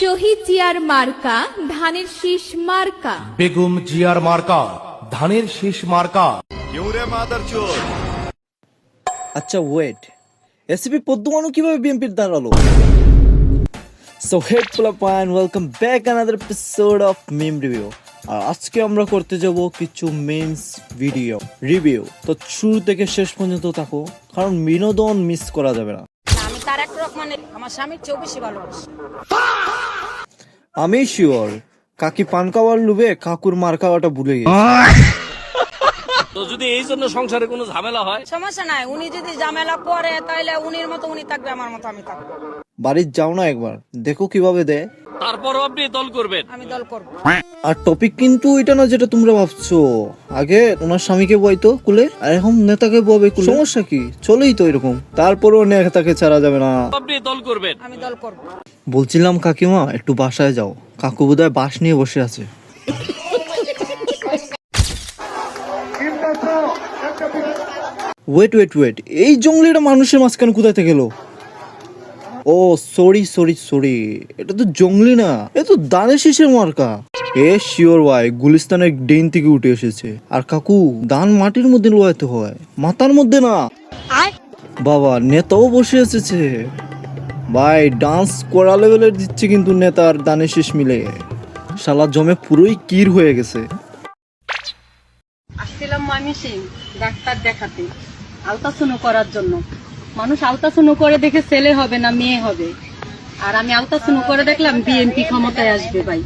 শহীদ জিয়ার মার্কা ধানের শীষ মার্কা, বেগম জিয়ার মার্কা ধানের শীষ মার্কা। আচ্ছা ওয়েট, এসিপি পদ্মমানু কিভাবে বিএনপির দাঁড়ালো? সো হেড পোলাপান, welcome back another episode of meme review. আর আজকে আমরা করতে যাব কিছু মিমস ভিডিও রিভিউ। তো শুরু থেকে শেষ পর্যন্ত থাকো, কারণ বিনোদন মিস করা যাবে না। আমি তারেক রহমানের আমার স্বামীর চেয়েও বেশি ভালোবাসি। আমি শিওর কাকি পান খাওয়ার লোভে কাকুর মার খাওয়াটা ভুলে গেছে। তো যদি এই জন্য সংসারে কোনো ঝামেলা হয়, সমস্যা নাই, উনি যদি ঝামেলা করে তাহলে উনির মতো উনি থাকবে, আমার মতো আমি থাকবো। বাড়ির যাও না একবার, দেখো কিভাবে দেয়। তারপরও আপনি দল করবেন। আমি দল করবো। আর টপিক কিন্তু এটা না যেটা তোমরা ভাবছো। আগে ওনার স্বামীকে বইতো কুলে, আর এখন নেতাকে ববে কুলে। সমস্যা কি? চলেই তো এরকম। তারপরও নেতাকে ছাড়া যাবে না। আপনি দল করবেন। আমি দল করবো। বলছিলাম কাকিমা একটু বাসায় যাও, কাকু বোধহয় বাস নিয়ে বসে আছে। ওয়েট ওয়েট ওয়েট, এই জঙ্গলিটা মানুষের মাঝখানে কোথায় থেকে গেল? ও সরি সরি সরি, এটা তো জঙ্গলি না, এ তো দানের শীষের মার্কা। এ শিওর ভাই গুলিস্তানের ডেন থেকে উঠে এসেছে। আর কাকু দান মাটির মধ্যে লোয়াতে হয়, মাথার মধ্যে না। বাবা নেতাও বসে এসেছে ভাই, ডান্স করা লেভেলের দিচ্ছে কিন্তু নেতার দানের শীষ মিলে। শালা জমে পুরোই কির হয়ে গেছে। আসছিলাম ময়মনসিং ডাক্তার দেখাতে, আলট্রাসাউন্ড করার জন্য। মানুষ আলট্রাসাউন্ড করে দেখে ছেলে হবে না মেয়ে হবে, আর আমি আলট্রাসাউন্ড করে দেখলাম বিএনপি ক্ষমতায় আসবে। ভাই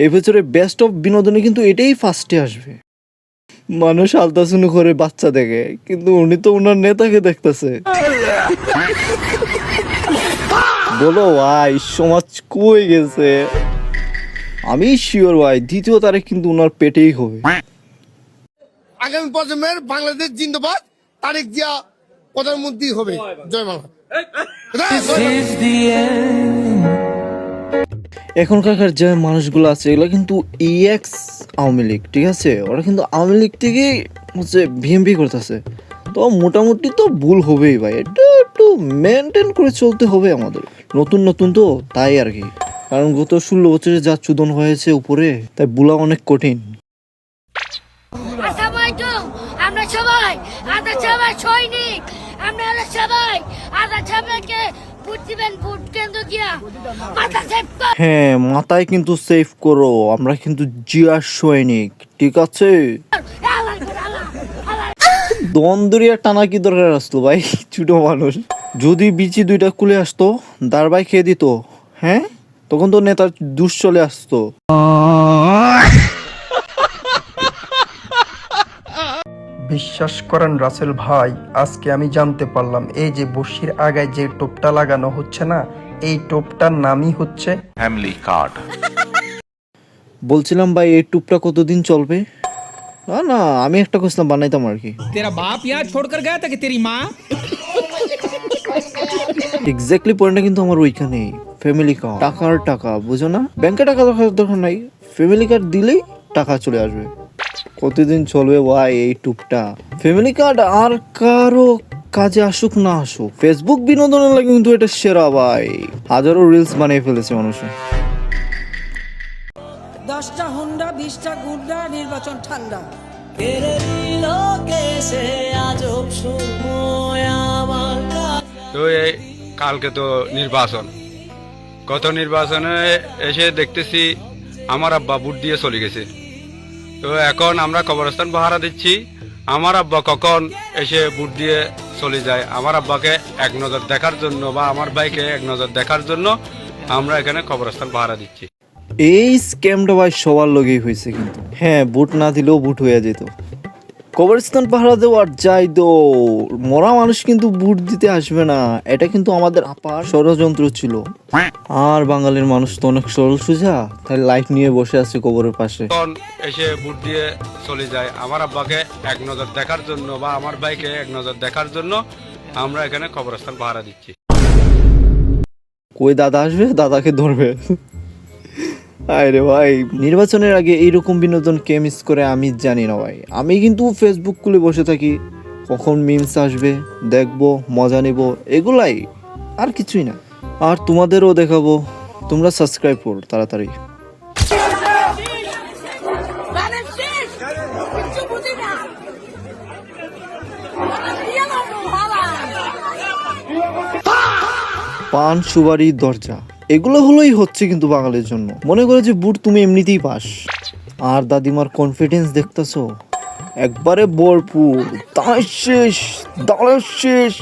এই বছরে বেস্ট অফ বিনোদনে কিন্তু এটাই ফার্স্টে আসবে। মানুষ আলট্রাসাউন্ড করে বাচ্চা দেখে, কিন্তু উনি তো ওনার নেতাকে দেখতেছে। বলো ভাই সমাজ কই গেছে? আমি শিওর ভাই দ্বিতীয় তারিখ কিন্তু ওনার পেটেই হবে। আগামী প্রজন্মের বাংলাদেশ জিন্দাবাদ, তারেক জিয়া প্রধানমন্ত্রী হবে। জয় বাংলা। এখনকার যে মানুষগুলো আছে এগুলো কিন্তু ইএক্স আওয়ামী লীগ, ঠিক আছে? ওরা কিন্তু আওয়ামী লীগ থেকে হচ্ছে বিএমপি করতেছে। তো মোটামুটি তো ভুল হবেই ভাই, এটা একটু মেনটেন করে চলতে হবে আমাদের। নতুন নতুন তো তাই আর কি, কারণ গত 16 বছরে যা চুদন হয়েছে উপরে, তাই বুলা অনেক কঠিন। আমরা সবাই আধা সবাই সৈনিক, আমরা সবাই আধা সবাইকে ভোট দিবেন, ভোট কেন্দ্র দিয়া মাথা সেভ কর। হ্যাঁ মাথায় কিন্তু সেভ করো, আমরা কিন্তু জিয়া সৈনিক, ঠিক আছে? দন্দরিয়া টানা কি দরকার আসতো ভাই, ছোট মানুষ। যদি বিচি দুইটা কুলে আসতো, দারবাই খেয়ে দিত, হ্যাঁ তখন তো নেতার দুষ চলে আসতো। বিশ্বাস করেন রাসেল ভাই, আজকে আমি জানতে পারলাম এই যে বসির আগায় যে টোপটা লাগানো হচ্ছে না, এই টোপটার নামই হচ্ছে ফ্যামিলি কার্ড। বলছিলাম ভাই এই টুপটা কতদিন চলবে? না না, আমি একটা কোশ্চেন বানাইতাম আর কি। तेरा बाप यहाँ छोड़कर गया था कि तेरी माँ? এক্স্যাক্টলি পয়েন্টটা কিন্তু আমার ওইখানেই। ফ্যামিলি কার্ড, টাকার টাকা, বুঝো না? ব্যাংকে টাকা দরকার নাই, ফ্যামিলি কার্ড দিলেই টাকা চলে আসবে। কতদিন চলবে ভাই এই টুপটা? ফ্যামিলি কার্ড আর কারো কাজে আসুক না আসুক, ফেসবুক বিনোদনের লাগে কিন্তু এটা সেরা ভাই। হাজারো রিলস বানিয়ে ফেলেছে মানুষে। 10টা হুন্ডা 20টা গুন্ডা, নির্বাচন ঠান্ডা। তো এই কালকে তো নির্বাচন, গত নির্বাচনে এসে দেখতেছি আমার আব্বা ভোট দিয়ে চলে গেছে। তো এখন আমরা কবরস্থান পাহারা দিচ্ছি, আমার আব্বা কখন এসে ভোট দিয়ে চলে যায়, আমার আব্বাকে এক নজর দেখার জন্য বা আমার ভাইকে এক নজর দেখার জন্য আমরা এখানে কবরস্থান পাহারা দিচ্ছি। এই স্ক্যামটা ভাই সবার লগেই হয়েছে কিন্তু। হ্যাঁ ভোট না দিলেও ভোট হয়ে যেত। কবরস্থান পাহারা দেওয়ার যাই তো, মরা মানুষ কিন্তু ভোট দিতে আসবে না, এটা কিন্তু আমাদের আপার ষড়যন্ত্র ছিল। আর বাঙালির মানুষ তো অনেক সরল সোজা, তাই লাইট নিয়ে বসে আছে কবরের পাশে। কখন এসে ভোট দিয়ে চলে যায়, আমার আব্বাকে এক নজর দেখার জন্য বা আমার ভাইকে এক নজর দেখার জন্য আমরা এখানে কবরস্থান পাহারা দিচ্ছি। কই দাদা আসবে, দাদাকে ধরবে। আরে ভাই নির্বাচনের আগে এইরকম বিনোদন কে মিস করে আমি জানি না ভাই। আমি কিন্তু ফেসবুক খুলে বসে থাকি, কখন মিমস আসবে দেখবো, মজা নিব, এগুলাই, আর কিছুই না। আর তোমাদেরও দেখাবো, তোমরা সাবস্ক্রাইব করো তাড়াতাড়ি। পান সুবারি দরজা, এগুলো হলোই হচ্ছে কিন্তু বাঙালির জন্য। মনে করে যে বুট তুমি এমনিতেই পাস। আর দাদিমার কনফিডেন্স দেখতেছো, একবারে ভরপুর, দাঁড়ের শেষ, দাঁড়ের শেষ।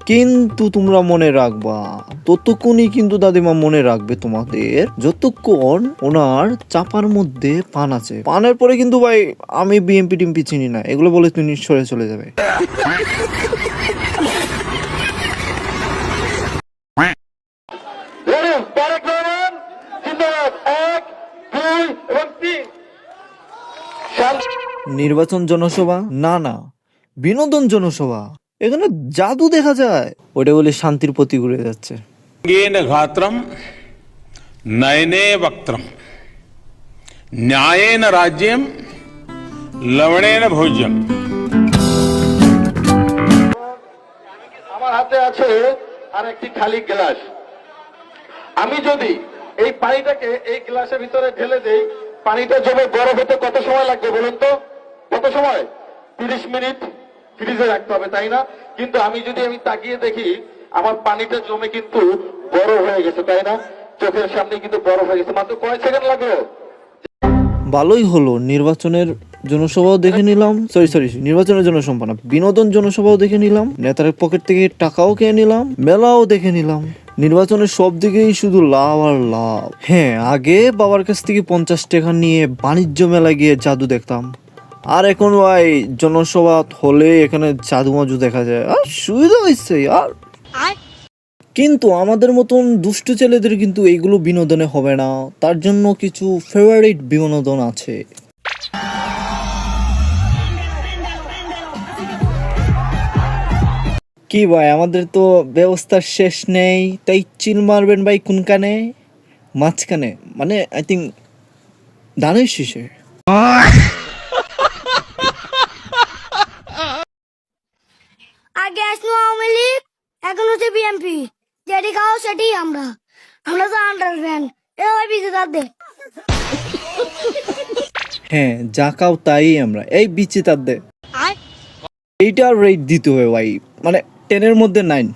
কিন্তু তোমরা মনে রাখবা, ততক্ষণই কিন্তু দাদিমা মনে রাখবে তোমাদের যতক্ষণ ওনার চাপার মধ্যে পান আছে। পানের পরে কিন্তু ভাই আমি বিএমপি টিএমপি চিনি না, এগুলো বলে তুমি সরে চলে যাবে। নির্বাচন জনসভা না, না বিনোদন জনসভা, এখানে জাদু দেখা যায়। ওটা বলে শান্তির প্রতি ঘুরে যাচ্ছে। ঘাত্রম নয়নে বক্ত্রম ন্যায়েন রাজ্যম লবণেন ভোজ্যম। আমার হাতে আছে আর একটি খালি গ্লাস। আমি যদি এই পানিটাকে এই গ্লাসের ভিতরে ঢেলে দেই, পানিটা জমে বরফ হতে কত সময় লাগবে বলুন তো? কত সময়? 30 মিনিট ফ্রিজে রাখতে হবে, তাই না? কিন্তু আমি তাকিয়ে দেখি আমার পানিটা জমে কিন্তু বরফ হয়ে গেছে, তাই না? চোখের সামনে কিন্তু বরফ হয়ে গেছে। মাত্র কয় সেকেন্ড লাগলো। ভালোই হলো, নির্বাচনের জনসভাও দেখে নিলাম, সরি নির্বাচনের জনসভা না, বিনোদন জনসভাও দেখে নিলাম, নেতার পকেট থেকে টাকাও খেয়ে নিলাম, মেলাও দেখে নিলাম। নির্বাচনের সব দিকেই শুধু লাভ আর লাভ। হ্যাঁ, আগে বাবার কাছ থেকে 50 টাকা নিয়ে বাণিজ্য মেলা গিয়ে জাদু দেখতাম, আর এখন ভাই জনসভা হলে এখানে জাদু মাজু দেখা যায়, আর সুবিধা হয়েছে আর। কিন্তু আমাদের মতন দুষ্টু ছেলেদের কিন্তু এইগুলো বিনোদনে হবে না, তার জন্য কিছু ফেভারিট বিনোদন আছে। কি ভাই, আমাদের তো ব্যবস্থার শেষ নেই, তাই চিল মারবেন ভাই কোনখানে? মাঝখানে, মানে আই থিঙ্ক ধানের শীষে। আগে আসলো আওয়ামী লীগ, এখন হচ্ছে বিএনপি। যেটি খাও সেটি আমরা তো আন্ডার ফ্যান। এবার বিজে তাদের হ্যাঁ, যা খাও তাই আমরা, এই বিচি তাদের এইটার রেট দিতে হবে ভাই, মানে 10-এর মধ্যে 9,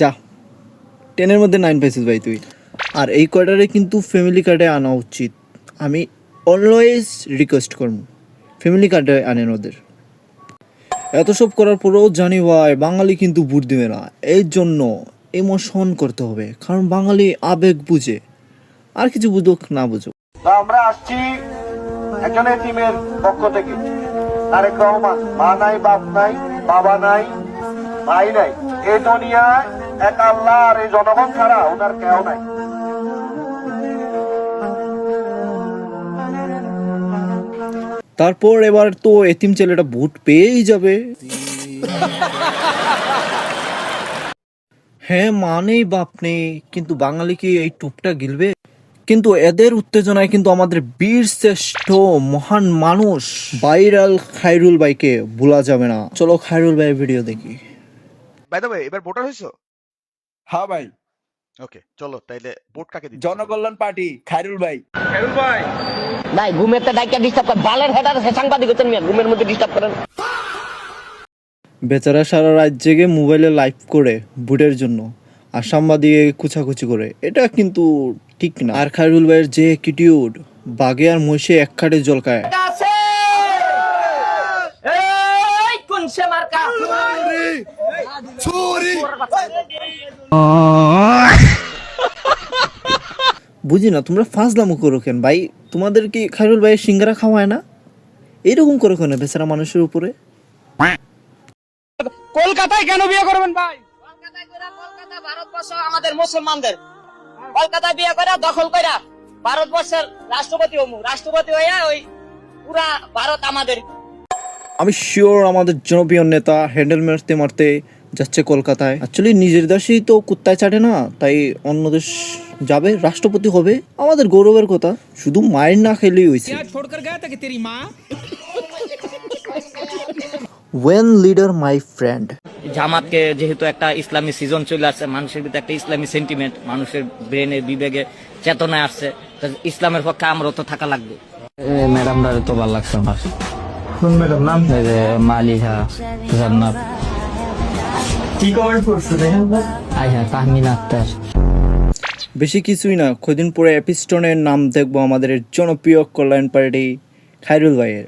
যা 10-এর মধ্যে 9 পাইছিস ভাই তুই। আর এই কয়টারে কিন্তু ফ্যামিলি কার্ডে আনা উচিত, আমি অলওয়েজ রিকোয়েস্ট করব ফ্যামিলি কার্ডে আনেন ওদের। এত সব করার পরেও জানি ভাই বাঙালি কিন্তু ভোট দিবে না, এই জন্য ইমোশন করতে হবে, কারণ বাঙালি আবেগ বুঝে, আর কিছু বুঝুক না বুঝুক। আমরা আসছি একজন এতিমের পক্ষ থেকে, তারেক রহমান। মা নাই, বাপ নাই, বাবা নাই, ভাই নাই, এই দুনিয়ায় এক আল্লাহ আর এই জনগণ ছাড়া ওনার কেউ নাই। তারপর এবার তো এতিম ছেলেটা ভোট পেয়েই যাবে। হ্যাঁ, মা নেই বাপ নেই, কিন্তু বাঙালি কি এই টুপটা গিলবে? কিন্তু এদের উত্তেজনায় কিন্তু আমাদের বীর শ্রেষ্ঠ মহান মানুষ ভাইরাল খায়রুল ভাইকে ভোলা যাবে না। চলো খায়রুল ভাইয়ের ভিডিও দেখি। বাই দ্য ওয়ে, এবার ভোটার হইছো? হ্যাঁ ভাই, ওকে, চলো তাইলে ভোট কাকে দিচ্ছ? জনকল্যাণ পার্টি খায়রুল ভাই। ভাই ঘুমের তো ডাইকা ডিস্টার্ব করে, বালের হেডার সাংবাদিক হচ্ছেন মিয়া, ঘুমের মধ্যে ডিস্টার্ব করেন। বেচারা সারা রাত জেগে মোবাইলে লাইভ করে ভোটের জন্য, আর সাংবাদিকে কুচাকুচি করে, এটা কিন্তু ঠিক না। আর খায়রুল ভাইয়ের যে অ্যাটিটিউড, বাঘে আর মহিষে এক খাটে জল খায়। বুঝি না তোমরা ফাজলামো করো কেন ভাই? তোমাদের কি খায়রুল ভাইয়ের সিঙ্গারা খাওয়ায় না? এরকম করো কেন বেচারা মানুষের উপরে? কলকাতায় কেন বিয়ে করবেন ভাই? কলকাতা ভারতবর্ষ আমাদের মুসলমানদের, কলকাতায় বিয়ে করে দখল করে ভারতবর্ষের রাষ্ট্রপতি হইয়া ওই পুরা ভারত আমাদের। আমি শিওর আমাদের জনপ্রিয় নেতা হ্যান্ডেল মারতে মারতে যাচ্ছে কলকাতায়। অ্যাকচুয়ালি নিজের দেশেই তো কুত্তায় চাটে না, তাই অন্য দেশ যাবে, রাষ্ট্রপতি হবে, আমাদের গৌরবের কথা। শুধু মায়ের না খেলেই হয়েছে। ওয়েন লিডার মাই ফ্রেন্ড। জামাতকে যেহেতু একটা ইসলামী সিজন চলে আসছে, মানুষের ভিতরে একটা ইসলামী সেন্টিমেন্ট, মানুষের ব্রেনে বিবেকে চেতনায় আসছে, তো ইসলামের পক্ষে আমরাও তো থাকা লাগবে। ম্যাডামরা তো ভালো লাগছে আমার। কোন ম্যাডাম নাম? মালিহা জান্নাত। কি কমেন্ট করছো দেখেন? আইহা তাহমিনা আক্তার। বেশি কিছুই না, কদিন পরে এপিস্টনের নাম দেখবো আমাদের জনপ্রিয় কল্যাণ পার্টি খায়রুল ভাইয়ের।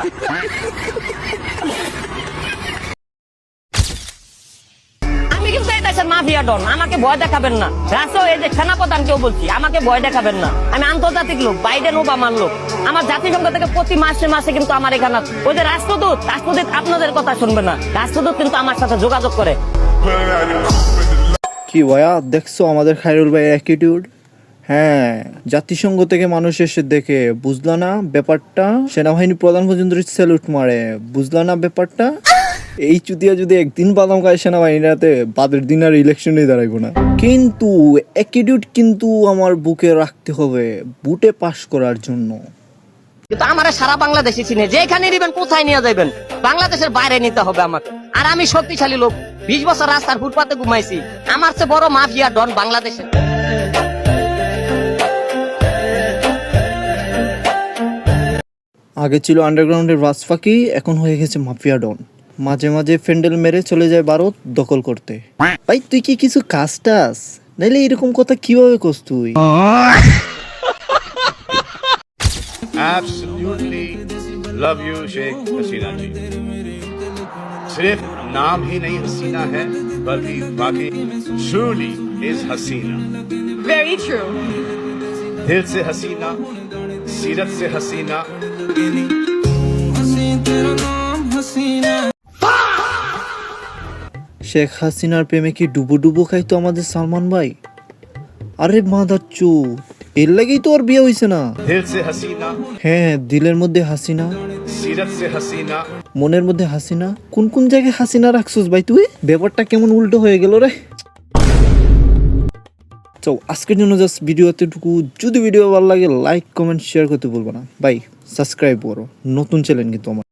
আমি কিন্তু এই দেশের মাফিয়া ডন, আমাকে ভয় দেখাবেন না। রাষ্ট্র এই যে সেনাপ্রধানকেও বলছি, আমাকে ভয় দেখাবেন না। আমি আন্তর্জাতিক লোক, বাইডেন ওবামার লোক। আমার জাতিসংঘ থেকে প্রতি মাসে মাসে কিন্তু আমার এখানে ওই যে রাষ্ট্রদূত আপনাদের কথা শুনবে না। রাষ্ট্রদূত কিন্তু আমার সাথে যোগাযোগ করে। কি ভাইয়া দেখছো আমাদের খায়রুল ভাইয়ের অ্যাটিটিউড? হ্যাঁ, জাতিসংঘ থেকে মানুষ এসে দেখে বুঝলা না ব্যাপারটা, সেনাবাহিনী প্রধান পর্যন্ত স্যালুট মারে, বুঝলা না ব্যাপারটা। এই চুতিয়া যদি একদিন বাদাম খায় সেনাবাহিনীতে, বাদের দিন আর ইলেকশনে দাঁড়াইবো না। কিন্তু অ্যাটিটিউড কিন্তু আমার বুকে রাখতে হবে বুটে পাস করার জন্য। কিন্তু আমার সারা বাংলাদেশে চিনে, যেখানে নিবেন কোথায় নিয়ে যাবেন, বাংলাদেশের বাইরে নিতে হবে আমাকে। আর আমি শক্তিশালী লোক, 20 বছর রাস্তার ফুটপাতে ঘুমাইছি। আমার চেয়ে বড় মাফিয়া ডন বাংলাদেশে। আগে ছিল আন্ডারগ্রাউন্ডের রাজফাকি, এখন হয়ে গেছে মাফিয়া ডন। মাঝে মাঝে ফ্যান্ডেল মেরে চলে যায় ভারত দখল করতে। ভাই তুই কি কিছু কাজ টাস, নাইলে এরকম কথা কিভাবে করছ তুই? Absolutely love you, Sheikh Hasina ji. सिर्फ नाम ही नहीं हसीना है, बल्कि बाकी truly is Hasina. Very true. दिल से हसीना, सीरत से हसीना. শেখ হাসিনার প্রেমে কি ডুবো ডুবো খাইতো আমাদের সালমান ভাই? আরে মাদার চোদ, এর লাগেই তো ওর বিয়ে হইছে না। दिल से हसीना, হ্যাঁ, দিলের মধ্যে হাসিনা, सीरत से हसीना. মনের মধ্যে হাসিনা। কোন কোন জায়গায় হাসিনা রাখছিস ভাই তুই? ব্যাপারটা কেমন উল্টো হয়ে গেল রে। তো আজকের জন্য জাস্ট ভিডিও এতটুকু। যদি ভিডিও ভালো লাগে লাইক কমেন্ট শেয়ার করতে ভুলবো না ভাই, সাবস্ক্রাইব করো। নতুন চ্যানেল কিন্তু আমার।